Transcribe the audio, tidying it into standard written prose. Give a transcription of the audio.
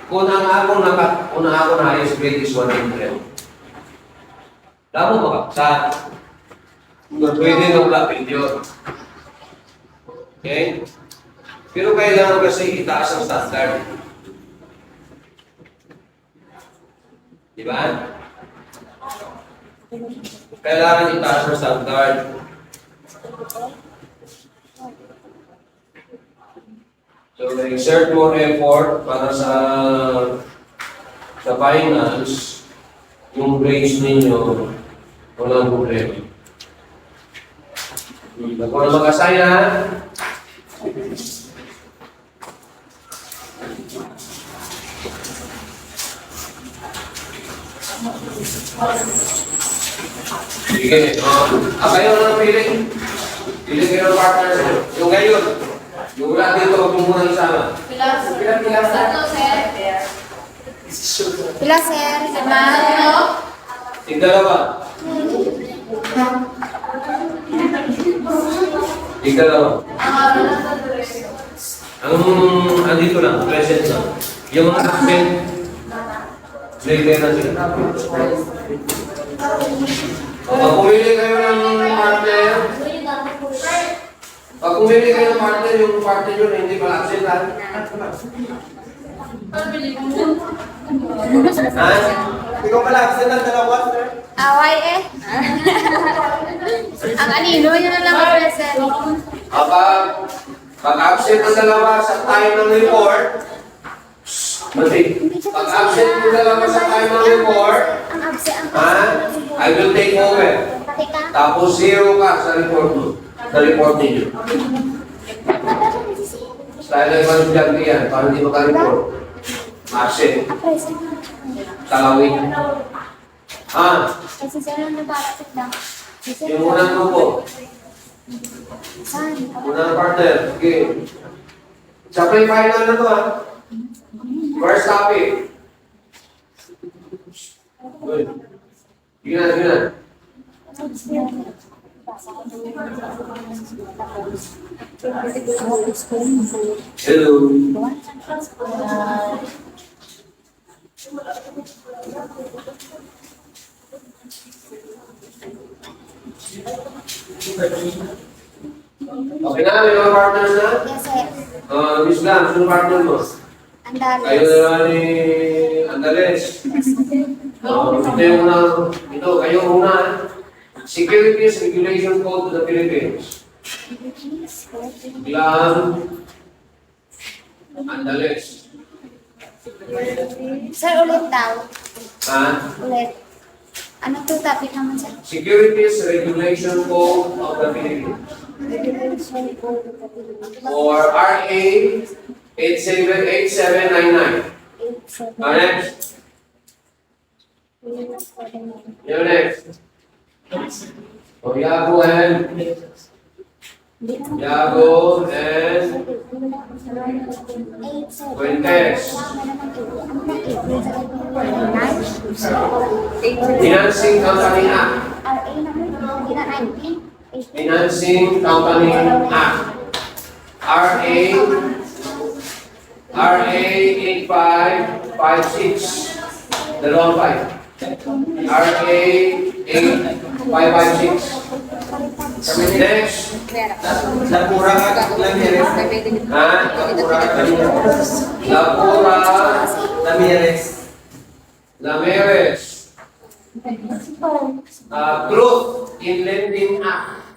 Kung ang akong highest grade is 100. Tama ba ka? Pwede na wala yun. Okay? Pero kailangan kasi itaas ang standard. Diba? Kailangan itaas ang standard. So, exert more effort para sa finals, yung grades ninyo, walang problema. Ako na mag-asaya. Sige, kayo na pili. Pili kayo ng partner. Yung ngayon, yung wala dito, huwag mo muna isama. Pila, sir? Lima? Tigdalawa. Tigdalawa. Andito lang, present lang. Yung mga absent, later na sila. Pag pumili kayo ng partner, yung partner yun, hindi pala absent ha? Ikaw pala absent ang dalawa, sir? Away eh. Ang anino nyo na lang present. Pag absent ang dalawa sa time ng report, pag absent ang dalawa sa time ng report, Ang absent. I will take over. Tapos 0 ka sa report mo. Sa report ninyo. Style ng ibang estudyante yan, para hindi maka-report. Absent. Talawin. Kasi sir, ano ba? Lang. Yung unang grupo. Saan? Unang partner. Okay. Sa pre-final na to ha. First topic. Good. Sige na. Hello. Okay na, may mga partners na? Yes, sir. Miss Lam, sino partner mo? Andales. Kayo na ni Andales. Ito yung unang, kayo una. Securities Regulation Code of the Philippines. Lam, Andales. Sir, ulit daw. Ha? Ulit. Anong to topic naman, sir? Securities Regulation Code of the Philippines. Or RA 8799. Next. You're next. Yago and Fuentes. Financing Company Act. Financing Company Act. RA 8556. Dalawang 5. RA 8556. Next. Lapura ka, Ramirez. Lapura Ramirez. Ramirez. Truth in Lending Act.